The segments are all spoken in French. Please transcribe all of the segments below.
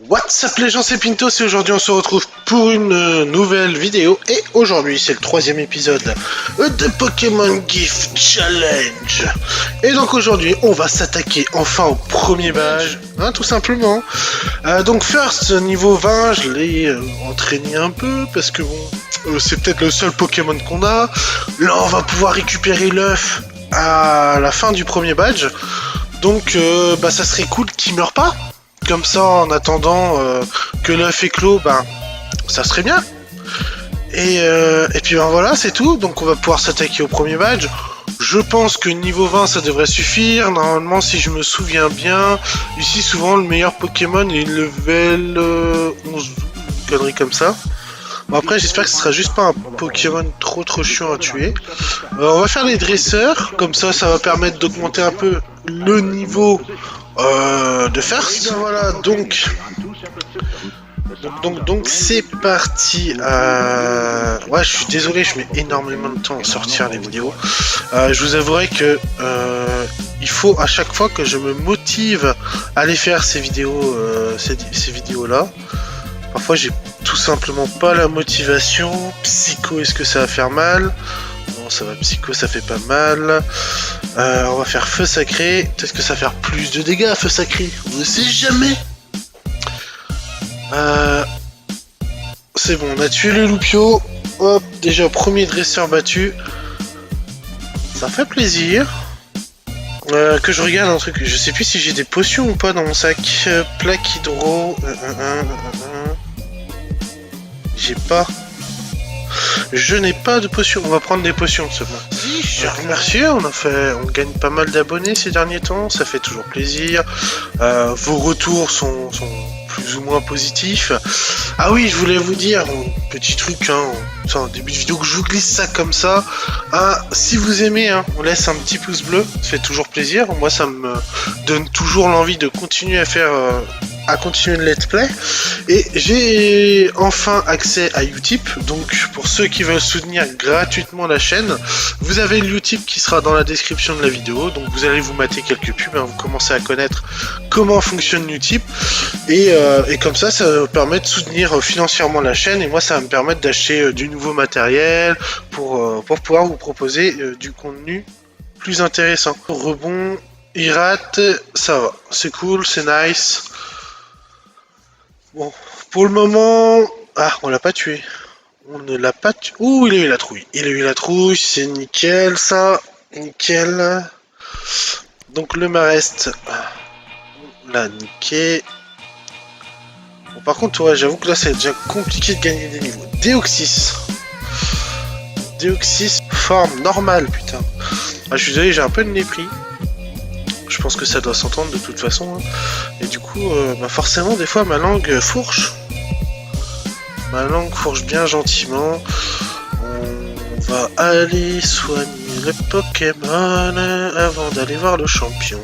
What's up les gens, c'est Pintos et aujourd'hui on se retrouve pour une nouvelle vidéo. Et aujourd'hui c'est le troisième épisode de Pokémon Gift Challenge. Et donc aujourd'hui on va s'attaquer enfin au premier badge, tout simplement. Donc first, niveau 20, je l'ai entraîné un peu parce que bon, c'est peut-être le seul Pokémon qu'on a. Là on va pouvoir récupérer l'œuf à la fin du premier badge. Donc ça serait cool qu'il meure pas. Comme ça, en attendant que l'œuf éclot, ça serait bien. Et puis voilà, c'est tout. Donc on va pouvoir s'attaquer au premier badge. Je pense que niveau 20, ça devrait suffire. Normalement, si je me souviens bien, ici souvent le meilleur Pokémon est level 11, une connerie comme ça. Bon, après, j'espère que ce sera juste pas un Pokémon trop chiant à tuer. On va faire les dresseurs, comme ça va permettre d'augmenter un peu le niveau de first. Voilà, donc c'est parti. Ouais, je suis désolé, je mets énormément de temps à sortir les vidéos. Je vous avouerai que il faut à chaque fois que je me motive à aller faire ces vidéos, ces vidéos-là. Parfois, j'ai tout simplement pas la motivation. Psycho, est-ce que ça va faire mal? Non, ça va, Psycho, ça fait pas mal. On va faire Feu Sacré. Peut-être que ça va faire plus de dégâts, Feu Sacré. On ne sait jamais. C'est bon, on a tué le Loupio. Hop, déjà, premier dresseur battu. Ça fait plaisir. Que je regarde un truc. Je sais plus si j'ai des potions ou pas dans mon sac. Plaque hydro. J'ai pas. Je n'ai pas de potions. On va prendre des potions seulement. Je remercie. On gagne pas mal d'abonnés ces derniers temps. Ça fait toujours plaisir. Vos retours sont plus ou moins positifs. Ah oui, je voulais vous dire petit truc. En début de vidéo que je vous glisse ça comme ça. Si vous aimez, on laisse un petit pouce bleu. Ça fait toujours plaisir. Moi, ça me donne toujours l'envie de continuer à faire. À continuer le let's play, et j'ai enfin accès à Utip. Donc pour ceux qui veulent soutenir gratuitement la chaîne, vous avez le Utip qui sera dans la description de la vidéo. Donc vous allez vous mater quelques pubs, vous commencez à connaître comment fonctionne Utip, et comme ça va permet de soutenir financièrement la chaîne, et moi ça va me permettre d'acheter du nouveau matériel pour pouvoir vous proposer du contenu plus intéressant. Rebond, Irate, ça va, c'est cool, c'est nice. Bon, pour le moment... Ah, on l'a pas tué. On ne l'a pas tué. Ouh, il a eu la trouille. Il a eu la trouille, c'est nickel, ça. Nickel. Donc le Marest. Là, niqué. Bon, par contre, ouais, j'avoue que là, c'est déjà compliqué de gagner des niveaux. Déoxys. Déoxys, forme normale, putain. Ah, je suis désolé, j'ai un peu de mépris. Je pense que ça doit s'entendre de toute façon. Et du coup, forcément, des fois, ma langue fourche. Ma langue fourche bien gentiment. On va aller soigner le Pokémon avant d'aller voir le champion.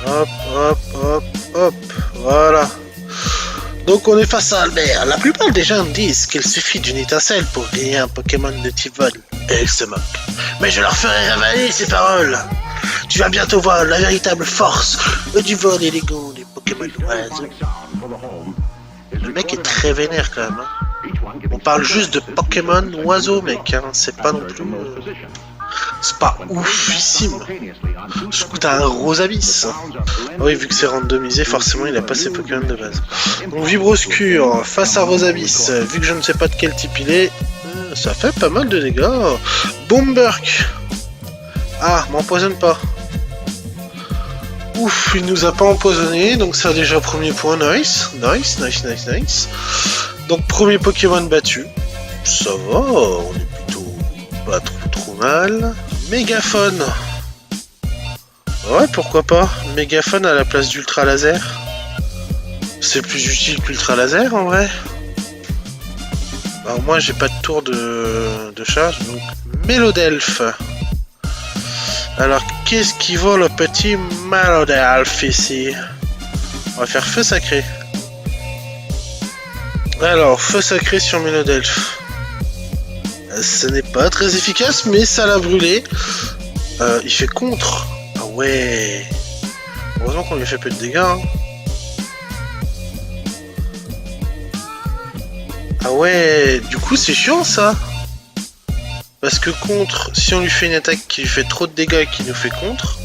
Hop, hop, hop, hop. Voilà. Donc on est face à Albert. La plupart des gens disent qu'il suffit d'une étincelle pour gagner un Pokémon de type vol. Et ils se moquent. Mais je leur ferai ravaler ces paroles. Tu vas bientôt voir la véritable force du vol élégant des Pokémon oiseaux. Le mec est très vénère quand même. On parle juste de Pokémon oiseaux, mec. C'est pas non plus... C'est pas oufissime. Ce coup t'as un Rosabis. Oui, vu que c'est randomisé, forcément il a pas ses Pokémon de base. Donc Vibroscure face à Rosabis. Vu que je ne sais pas de quel type il est, ça fait pas mal de dégâts. Boomburk. Ah, m'empoisonne pas. Ouf, il nous a pas empoisonné, donc ça déjà premier point, nice. Nice, nice, nice, nice. Donc premier Pokémon battu. Ça va, on est plutôt pas trop mal. Mégaphone. Ouais, pourquoi pas. Mégaphone à la place d'Ultra Laser. C'est plus utile qu'Ultra Laser en vrai. Bah, au moins j'ai pas de tour de charge, donc Mélodelphe. Alors, qu'est-ce qui vaut le petit Mélodelphe ici? On va faire Feu Sacré. Alors, Feu Sacré sur Mélodelphe. Ce n'est pas très efficace, mais ça l'a brûlé. Il fait contre. Ah ouais. Heureusement qu'on lui a fait peu de dégâts. Ah ouais, du coup c'est chiant ça. Parce que contre, si on lui fait une attaque qui lui fait trop de dégâts et qui nous fait contre,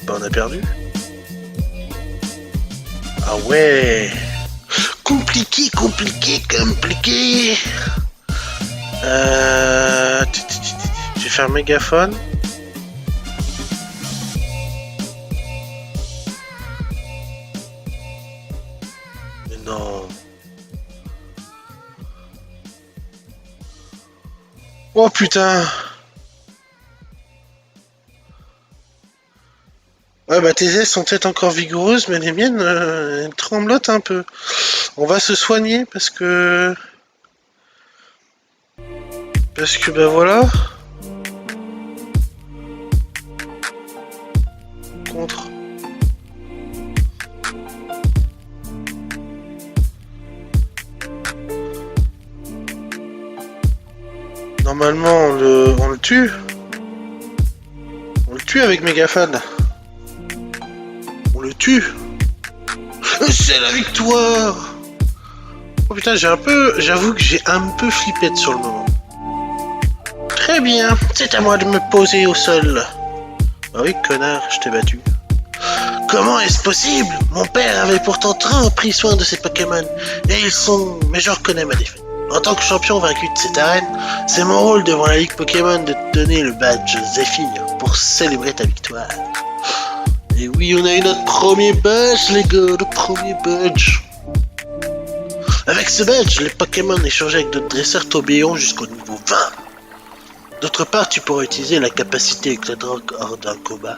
bah on a perdu. Ah ouais. Compliqué. Je vais faire mégaphone. Mais non. Oh putain. Ouais bah tes ailes sont peut-être encore vigoureuses, mais les miennes elles tremblotent un peu. On va se soigner parce que... bah voilà. Contre. Normalement on le tue. On le tue avec mégaphone. On le tue. C'est la victoire. Oh putain, j'avoue que j'ai un peu flippé sur le moment. Très bien, c'est à moi de me poser au sol. Ah oui, connard, je t'ai battu. Comment est-ce possible? Mon père avait pourtant trop pris soin de ses Pokémon, et ils sont... Mais je reconnais ma défaite. En tant que champion vaincu de cette arène, c'est mon rôle devant la Ligue Pokémon de te donner le badge Zephyr pour célébrer ta victoire. Et oui, on a eu notre premier badge, les gars, le premier badge. Avec ce badge, les Pokémon échangés avec d'autres dresseurs t'obéiront jusqu'au niveau 20. D'autre part, tu pourras utiliser la capacité avec la drogue hors d'un combat.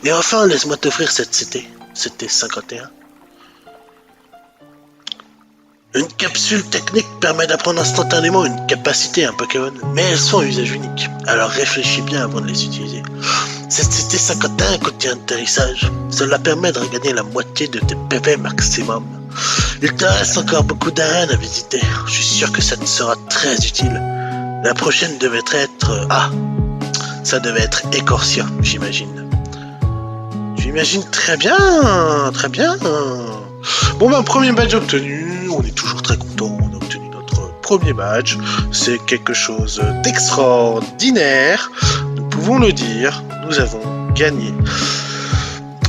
Et enfin, laisse-moi t'offrir cette CT 51. Une capsule technique permet d'apprendre instantanément une capacité à un Pokémon, mais elles sont à usage unique, alors réfléchis bien avant de les utiliser. Cette CT 51 contient un atterrissage, cela permet de regagner la moitié de tes PV maximum. Il te reste encore beaucoup d'arènes à visiter, je suis sûr que ça te sera très utile. La prochaine devait être... ça devait être Écorcia, j'imagine. J'imagine très bien. Bon ben, premier badge obtenu, on est toujours très content, on a obtenu notre premier badge. C'est quelque chose d'extraordinaire, nous pouvons le dire, nous avons gagné.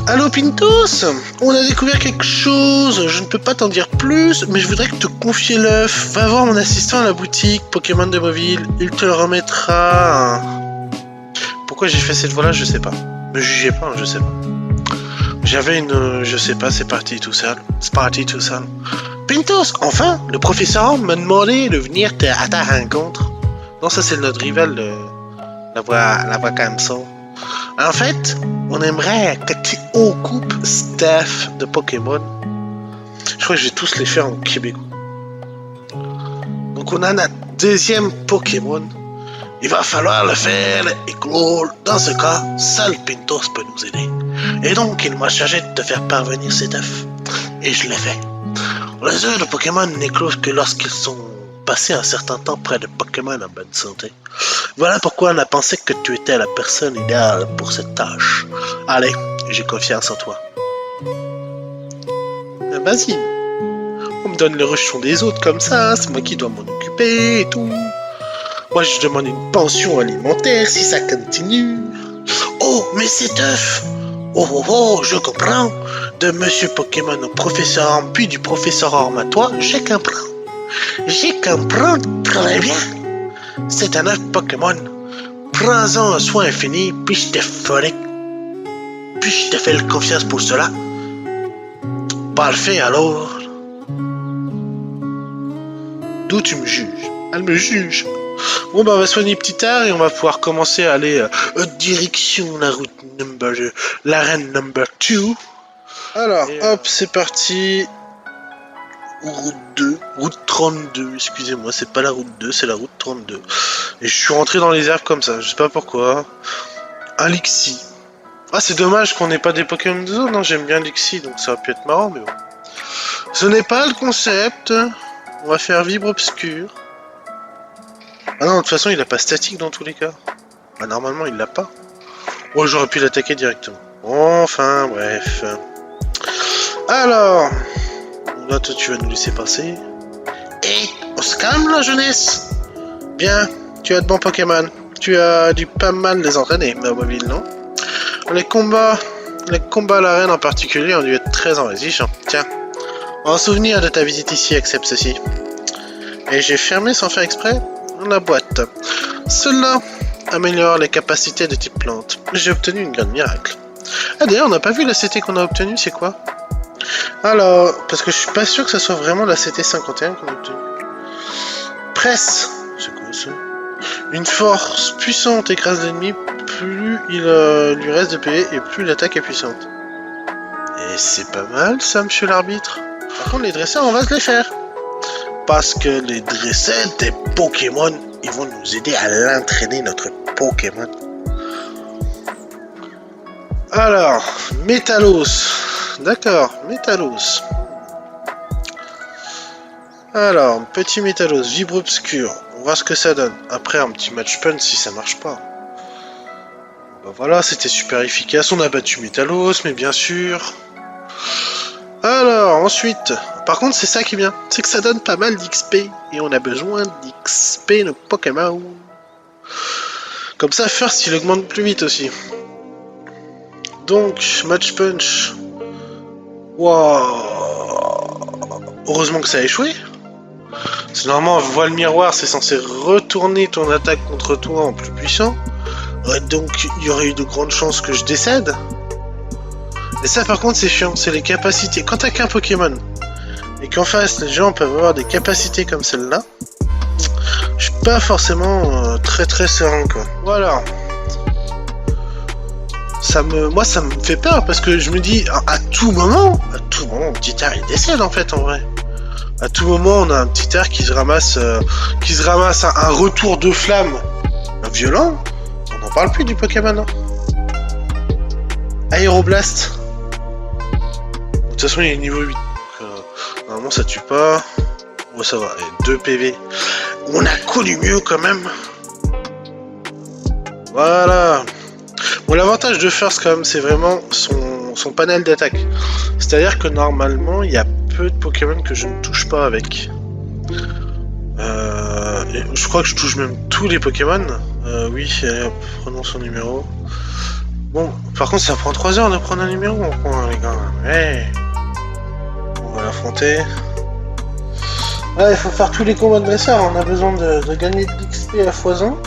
Allo Pintos, on a découvert quelque chose, je ne peux pas t'en dire plus, mais je voudrais que te confier l'œuf. Va voir mon assistant à la boutique Pokémon de Mobile, il te le remettra. Pourquoi j'ai fait cette voix-là, je sais pas. Me jugez pas, je sais pas. J'avais une... je sais pas, c'est parti tout seul. Pintos, enfin, le professeur m'a demandé de venir à ta rencontre. Non, ça c'est notre rival, la voix comme ça. En fait, on aimerait que tu occupes staff de Pokémon. Je crois que je vais tous les faire en québécois. Donc on a notre deuxième Pokémon. Il va falloir le faire éclore. Dans ce cas, seul Pintos peut nous aider. Et donc, il m'a chargé de te faire parvenir cet œuf. Et je l'ai fait. Les œufs de Pokémon n'éclosent que lorsqu'ils sont passés un certain temps près de Pokémon en bonne santé. Voilà pourquoi on a pensé que tu étais la personne idéale pour cette tâche. Allez, j'ai confiance en toi. Vas-y. On me donne le ruchon des autres comme ça, c'est moi qui dois m'en occuper et tout. Moi, je demande une pension alimentaire si ça continue. Oh, mais cet œuf! Oh, je comprends. De Monsieur Pokémon au Professeur Arme, puis du Professeur Arme à toi, j'ai compris. J'y comprends très bien. C'est un œuf Pokémon. Prends-en un soin infini, puis je te ferai... Puis je te fais la confiance pour cela. Parfait, alors. D'où tu me juges? Elle me juge. Bon bah on va soigner petit tard et on va pouvoir commencer à aller direction l'arène number 2. Alors hop, c'est parti. Route 32, excusez-moi, c'est pas la route 2, c'est la route 32. Et je suis rentré dans les herbes comme ça, je sais pas pourquoi. Un Lixie. Ah, c'est dommage qu'on n'ait pas des Pokémon de zone, non, j'aime bien Lixie, donc ça aurait pu être marrant, mais bon. Ce n'est pas le concept. On va faire Vibre Obscur. Ah non, de toute façon, il a pas statique dans tous les cas. Ah, normalement, il l'a pas. Oh, j'aurais pu l'attaquer directement. Enfin, bref. Alors... Là, toi, tu vas nous laisser passer. Et se calme la jeunesse. Bien, tu as de bons Pokémon. Tu as dû pas mal les entraîner, mobile, non? Les combats à l'arène en particulier ont dû être très enrichissants. Tiens, en souvenir de ta visite ici, accepte ceci. Et j'ai fermé sans faire exprès la boîte. Cela améliore les capacités de type plante. J'ai obtenu une graine miracle. Ah d'ailleurs, on n'a pas vu la CT qu'on a obtenue, c'est quoi? Alors, parce que je suis pas sûr que ce soit vraiment la CT 51 qu'on a obtenue. Presse. C'est quoi ça? Une force puissante écrase l'ennemi, plus il lui reste de PV et plus l'attaque est puissante. Et c'est pas mal ça, monsieur l'arbitre. Par contre, les dresseurs, on va se les faire. Parce que les dresseurs des Pokémon, ils vont nous aider à l'entraîner, notre Pokémon. Alors, Métalos. D'accord, Métalos. Alors, petit Métalos, Vibre Obscur. On va voir ce que ça donne. Après, un petit match punch si ça marche pas. Bah voilà, c'était super efficace. On a battu Métalos, mais bien sûr. Alors, ensuite. Par contre, c'est ça qui est bien. C'est que ça donne pas mal d'XP. Et on a besoin d'XP nos Pokémon. Comme ça, First, il augmente plus vite aussi. Donc, match punch. Waouh. Heureusement que ça a échoué. C'est normalement, voile miroir, c'est censé retourner ton attaque contre toi en plus puissant. Donc, il y aurait eu de grandes chances que je décède. Et ça, par contre, c'est chiant. C'est les capacités. Quand t'as qu'un Pokémon, et qu'en face, les gens peuvent avoir des capacités comme celle-là, je suis pas forcément très serein, quoi. Voilà. Moi, ça me fait peur, parce que je me dis, à tout moment, le petit air, il décède, en fait, en vrai. À tout moment, on a un petit air qui se ramasse un retour de flamme violent. On n'en parle plus du Pokémon, hein. Aéroblast. De toute façon, il est niveau 8. Normalement, ça tue pas. Bon, ça va. Et 2 PV. On a connu mieux, quand même. Voilà. Bon, l'avantage de First, quand même, c'est vraiment son panel d'attaque. C'est-à-dire que, normalement, il y a peu de Pokémon que je ne touche pas avec. Je crois que je touche même tous les Pokémon. Oui, allez, hop, prenons son numéro. Bon, par contre, ça prend 3 heures de prendre un numéro, les gars. Hey. On va l'affronter. Ouais, il faut faire tous les combats de dresseur. On a besoin de gagner de l'XP à foison.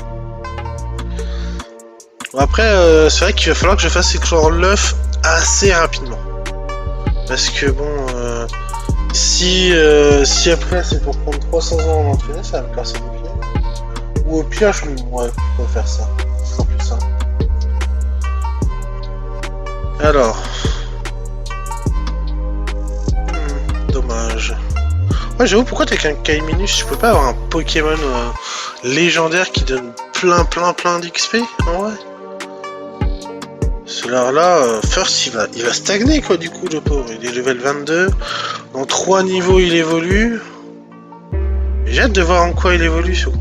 Bon, après, c'est vrai qu'il va falloir que je fasse éclore l'œuf assez rapidement. Parce que bon, si après c'est pour prendre 300 ans en entraîner, ça va me casser les pieds. Ou au pire, je peux faire ça. Ce sera plus simple. Alors. Dommage. Ouais, j'avoue, pourquoi t'es qu'un Kaiminus? Je peux pas avoir un Pokémon légendaire qui donne plein d'XP en vrai? Celui-là, First, il va stagner, quoi, du coup, le pauvre. Il est level 22. Dans 3 niveaux, il évolue. J'ai hâte de voir en quoi il évolue, ce coup.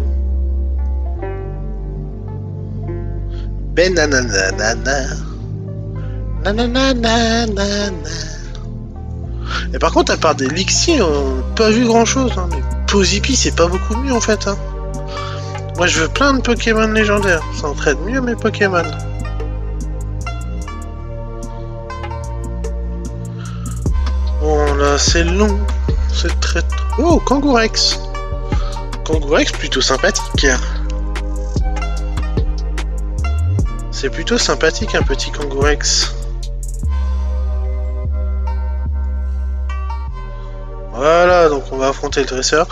Ben nanana. Nanana. Et par contre, à part des Lixi, on n'a pas vu grand-chose. Hein. Mais Pozipi, c'est pas beaucoup mieux, en fait. Hein. Moi, je veux plein de Pokémon légendaires. Ça entraîne mieux mes Pokémon. Bon, là, c'est long. C'est très... Oh, Kangourex. Kangourex, plutôt sympathique. C'est plutôt sympathique, un petit Kangourex. Voilà, donc on va affronter le dresseur.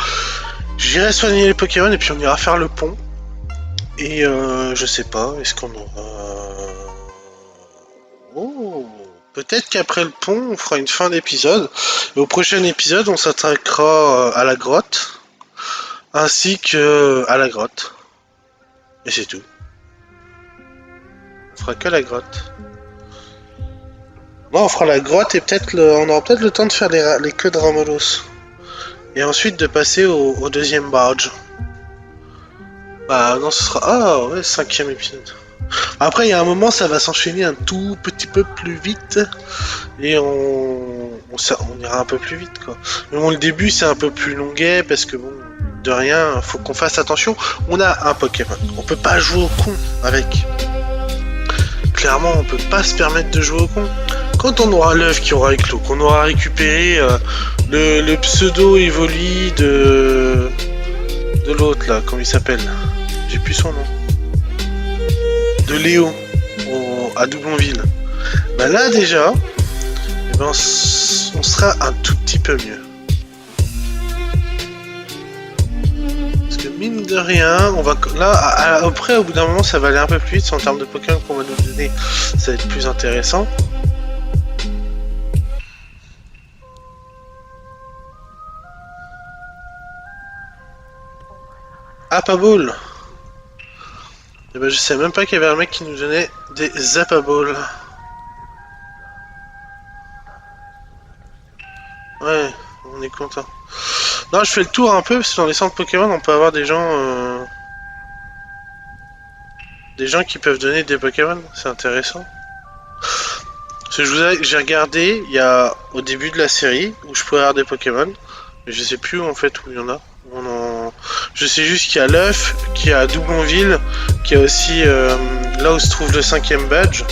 J'irai soigner les Pokémon et puis on ira faire le pont. Et je sais pas, est-ce qu'on aura... Oh, peut-être qu'après le pont, on fera une fin d'épisode. Et au prochain épisode, on s'attaquera à la grotte. Ainsi que à la grotte. Et c'est tout. On fera que la grotte. Non, on fera la grotte et peut-être on aura peut-être le temps de faire les queues de Ramolos. Et ensuite de passer au deuxième badge. Bah non, ce sera... Ah ouais, 5e épisode. Après, il y a un moment, ça va s'enchaîner un tout petit peu plus vite. Et on ira un peu plus vite, quoi. Mais bon, le début, c'est un peu plus longuet parce que bon... de rien, faut qu'on fasse attention. On a un Pokémon, on peut pas jouer au con avec. Clairement, on peut pas se permettre de jouer au con. Quand on aura l'œuf qui aura éclos, qu'on aura récupéré le pseudo évoli de l'autre là, comment il s'appelle? J'ai plus son nom. De Léo à Doublonville. Bah là déjà, eh ben, on sera un tout petit peu mieux. Parce que mine de rien, on va là après au bout d'un moment ça va aller un peu plus vite en termes de Pokémon qu'on va nous donner, ça va être plus intéressant. Zapaball. Et ben je sais même pas qu'il y avait un mec qui nous donnait des Zapaball. Ouais, on est content. Non, je fais le tour un peu parce que dans les centres Pokémon on peut avoir des gens qui peuvent donner des Pokémon, c'est intéressant. Parce que j'ai regardé il y a au début de la série où je pouvais avoir des Pokémon, mais je sais plus en fait où il y en a. Je sais juste qu'il y a l'œuf, qu'il y a Doublonville, qu'il y a aussi là où se trouve le 5ème badge.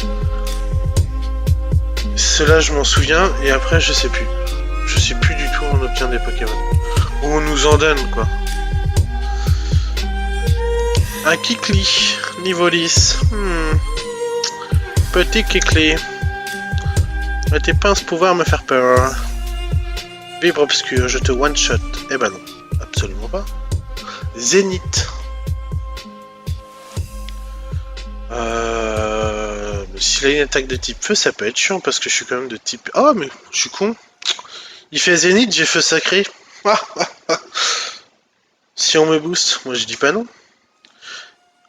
Cela je m'en souviens, et après je sais plus. Je sais plus du tout où on obtient des Pokémon. Où on nous en donne quoi. Un Kikli, niveau 10. Petit Kikli. Mais tes pinces pouvoir me faire peur. Vibre obscur, je te one-shot. Eh ben non, absolument pas. Zénith. S'il a une attaque de type feu, ça peut être chiant parce que je suis quand même de type... Oh, mais je suis con. Il fait Zénith, j'ai feu sacré. Si on me booste, moi je dis pas non.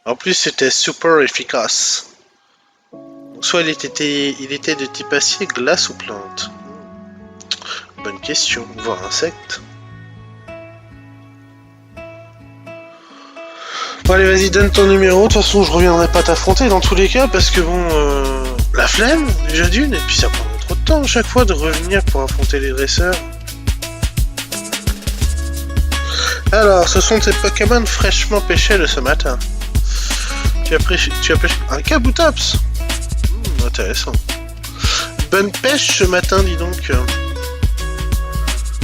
En plus, c'était super efficace. Donc, soit il était de type acier, glace ou plante. Bonne question, voire insecte. Bon allez vas-y donne ton numéro, de toute façon je reviendrai pas t'affronter dans tous les cas parce que bon la flemme déjà d'une et puis ça prend trop de temps à chaque fois de revenir pour affronter les dresseurs. Alors ce sont tes Pokémon fraîchement pêchés de ce matin. Tu as pêché un Kabutops. Intéressant. Bonne pêche ce matin dis donc.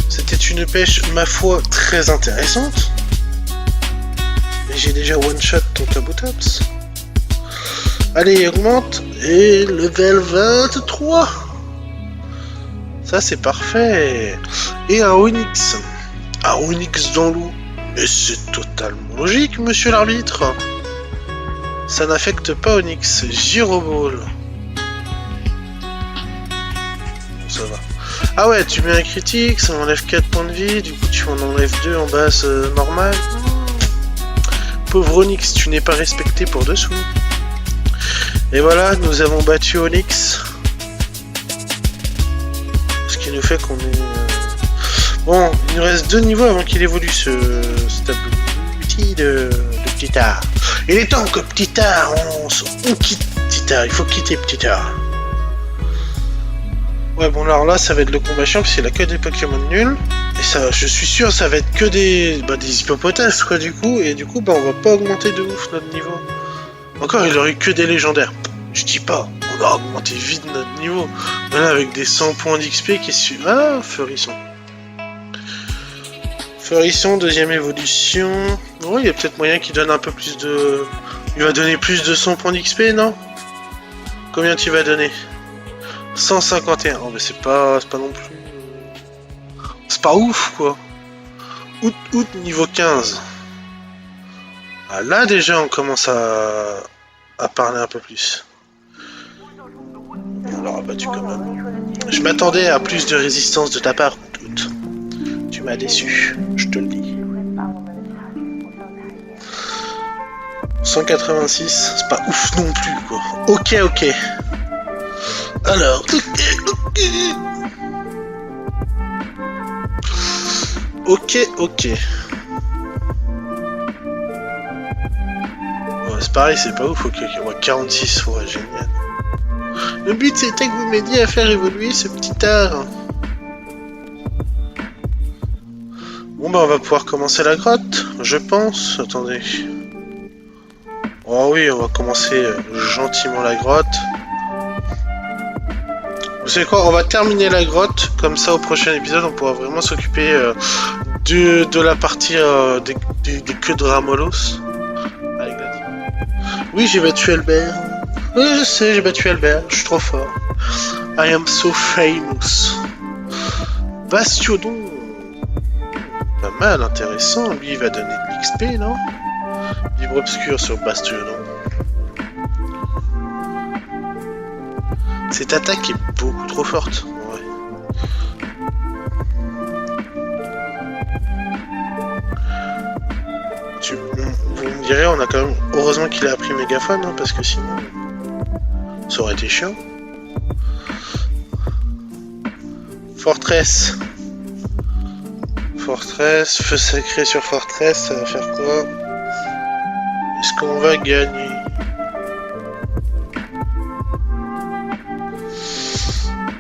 C'était une pêche ma foi très intéressante. J'ai déjà one-shot ton Kabutops. Allez, augmente. Et level 23. Ça, c'est parfait. Et un Onyx. Un Onyx dans l'eau. Mais c'est totalement logique, monsieur l'arbitre. Ça n'affecte pas Onyx. Gyroball. Ça va. Ah ouais, tu mets un critique, ça m'enlève 4 points de vie. Du coup, tu en enlèves 2 en base normale. Pauvre Onyx, tu n'es pas respecté pour dessous. Et voilà, nous avons battu Onyx. Ce qui nous fait qu'on est... Bon, il nous reste 2 niveaux avant qu'il évolue ce abruti de Ptitard. Il est temps que Ptitard, on quitte Ptitard, il faut quitter Ptitard. Ouais, bon, alors là, ça va être le combat chiant, parce qu'il a que des Pokémon nuls. Et ça, je suis sûr, ça va être que des hippopotames, quoi, du coup. Et du coup, on va pas augmenter de ouf notre niveau. Encore, il aurait eu que des légendaires. Je dis pas, on a augmenté vite notre niveau. Mais là, avec des 100 points d'XP, qu'est-ce que... Ah, Feurisson. Feurisson, deuxième évolution. Oh, il y a peut-être moyen qu'il donne un peu plus de... Il va donner plus de 100 points d'XP, non? Combien tu vas donner? 151. Oh, mais c'est pas non plus... C'est pas ouf, quoi. Août, niveau 15. Ah, là, déjà, on commence à parler un peu plus. On l'aura battu quand même. Je m'attendais à plus de résistance de ta part, Août. Tu m'as déçu, je te le dis. 186, c'est pas ouf non plus, quoi. Ok. Alors, ok. Ouais, c'est pareil, c'est pas ouf, ok. Ouais, 46, ouais, génial. Le but c'était que vous m'aidiez à faire évoluer ce petit art. Bon bah on va pouvoir commencer la grotte, je pense. Attendez. Oh oui, on va commencer gentiment la grotte. Vous savez quoi, on va terminer la grotte, comme ça au prochain épisode on pourra vraiment s'occuper de la partie des queues de Ramolos. Avec la... Oui, j'ai battu Albert. Oui, je sais, j'ai battu Albert, je suis trop fort. I am so famous. Bastiodon. Pas mal, intéressant. Lui, il va donner de l'XP, non? Livre obscur sur Bastiodon. Cette attaque est beaucoup trop forte. Ouais. Vous me direz, on a quand même... Heureusement qu'il a appris mégaphone, hein, parce que sinon... Ça aurait été chiant. Fortress. Fortress, feu sacré sur Fortress, ça va faire quoi? Est-ce qu'on va gagner?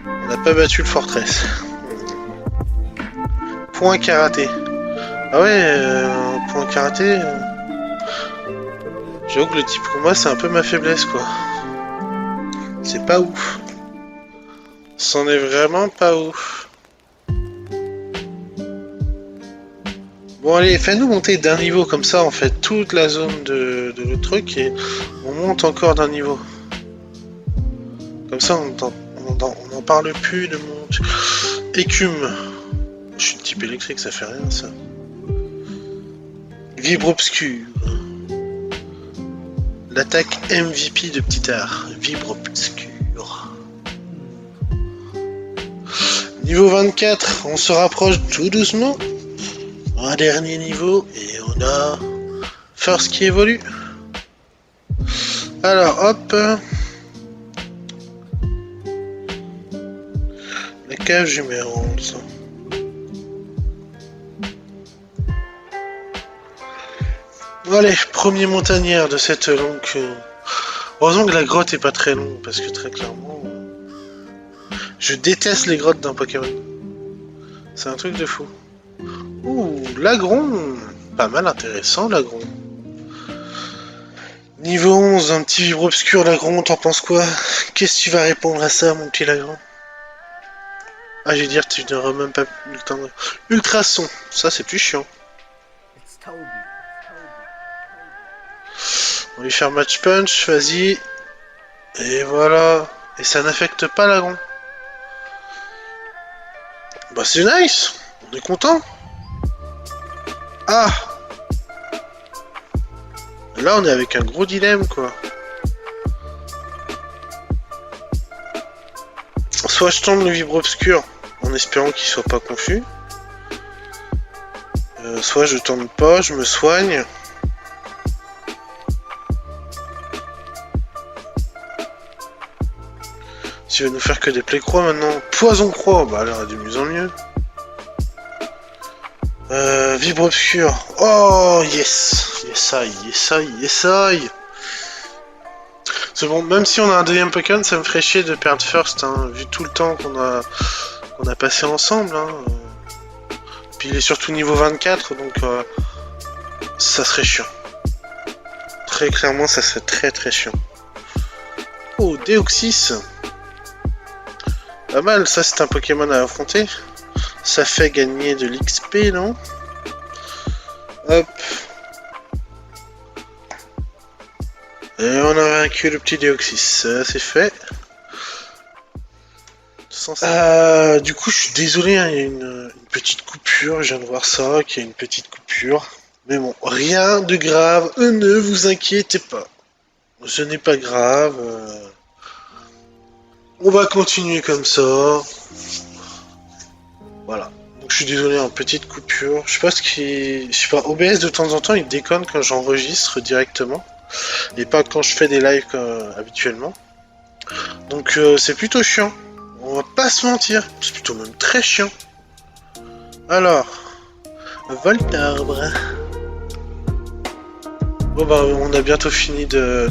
On n'a pas battu le Fortress. Point karaté. Ah ouais, point karaté. J'avoue que le type pour moi c'est un peu ma faiblesse quoi. C'est pas ouf. C'en est vraiment pas ouf. Bon allez, fais-nous monter d'un niveau comme ça, on fait toute la zone de le truc et on monte encore d'un niveau. Comme ça on n'en parle plus de mon écume. Je suis de type électrique, ça fait rien ça. Vibre obscur. L'attaque MVP de Petit Art. Vibre obscur. Niveau 24, on se rapproche tout doucement. Un dernier niveau et on a First qui évolue. Alors hop. La cage numéro 11. Allez, premier montagnard de cette longue... Heureusement que la grotte est pas très longue, parce que très clairement... Je déteste les grottes d'un Pokémon. C'est un truc de fou. Ouh, Lagron. Pas mal intéressant, Lagron. Niveau 11, un petit vibre obscur, Lagron, t'en penses quoi? Qu'est-ce que tu vas répondre à ça, mon petit Lagron? Ah, je vais dire, tu n'auras même pas eu le temps de... Ultrason, ça c'est plus chiant. On va lui faire match punch, vas-y. Et voilà. Et ça n'affecte pas Lagron. Bah c'est nice. On est content. Ah. Là on est avec un gros dilemme quoi. Soit je tente le vibre obscur en espérant qu'il soit pas confus. Soit je tente pas, je me soigne. Tu vas nous faire que des plaies croix maintenant. Poison croix, bah alors de mieux en mieux. Vibre obscur. Oh yes. Yes I, yes I, yes I. C'est bon, même si on a un deuxième Pokémon, ça me ferait chier de perdre First, hein, vu tout le temps qu'on a passé ensemble. Hein. Puis il est surtout niveau 24, donc ça serait chiant. Très clairement, ça serait très très chiant. Oh, Deoxys. Pas mal, ça c'est un Pokémon à affronter. Ça fait gagner de l'XP, non? Hop. Et on a vaincu le petit Deoxys, c'est fait. Du coup, je suis désolé, hein, il y a une petite coupure, je viens de voir ça, qu'il y a une petite coupure. Mais bon, rien de grave, ne vous inquiétez pas. Ce n'est pas grave. On va continuer comme ça. Voilà. Donc je suis désolé, une petite coupure. Je sais pas ce qui... Je sais pas, OBS de temps en temps, il déconne quand j'enregistre directement. Et pas quand je fais des lives habituellement. Donc c'est plutôt chiant. On va pas se mentir. C'est plutôt même très chiant. Alors... Voltarbre. Bon bah on a bientôt fini de...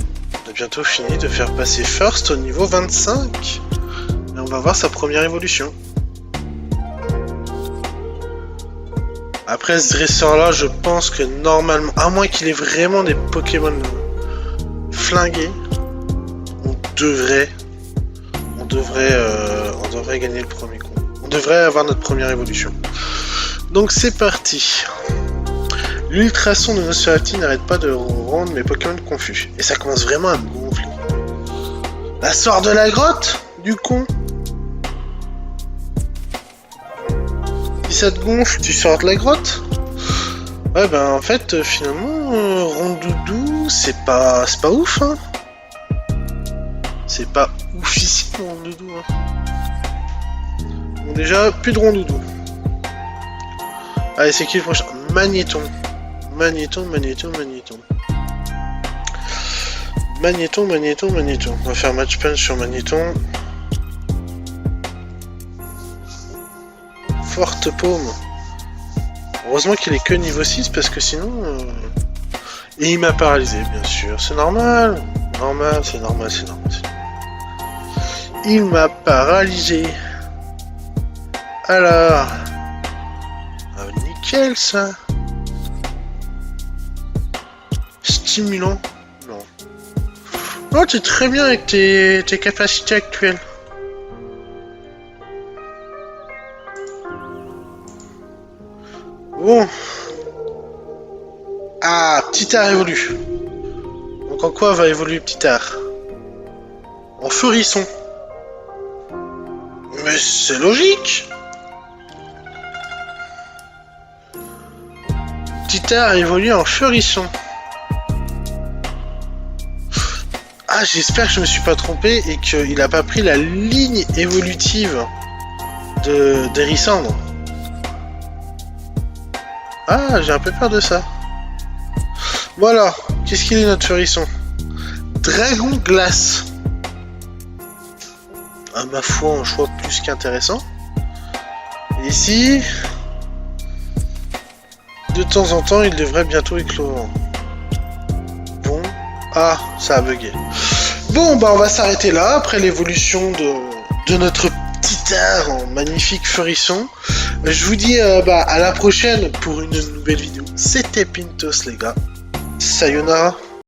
faire passer First au niveau 25. Et on va voir sa première évolution. Après ce dresseur-là, je pense que normalement, à moins qu'il ait vraiment des Pokémon flingués, on devrait gagner le premier coup. On devrait avoir notre première évolution. Donc c'est parti. L'ultrason de Nosferatu n'arrête pas de rendre mes Pokémon confus. Et ça commence vraiment à me gonfler. La sort de la grotte, du con. Si ça te gonfle, tu sors de la grotte. Ouais ben en fait finalement Rondoudou c'est pas ouf hein. C'est pas oufissime Rondoudou hein. Bon, déjà plus de Rondoudou. Allez c'est qui le prochain? Magnéton. Magnéton. On va faire match punch sur Magnéton. Forte paume. Heureusement qu'il est que niveau 6 parce que sinon... Et il m'a paralysé bien sûr. C'est normal. C'est normal. Il m'a paralysé. Alors... Ah, nickel ça. Stimulant. Non. Oh, t'es très bien avec tes capacités actuelles. Bon. Ah, Petit art évolue. Donc en quoi va évoluer Petit art? En Furisson. Mais c'est logique. Petit art évolue en Furisson. Ah, j'espère que je me suis pas trompé et qu'il a pas pris la ligne évolutive d'Hérisandre. Ah, j'ai un peu peur de ça. Voilà, qu'est-ce qu'il est notre Furisson? Dragon Glace. À ma foi, un choix plus qu'intéressant. Et ici, de temps en temps, il devrait bientôt éclore. Bon, ah, ça a bugué. Bon, bah on va s'arrêter là, après l'évolution de notre petit art en magnifique Furisson. Je vous dis à la prochaine pour une nouvelle vidéo. C'était Pintos les gars. Sayonara.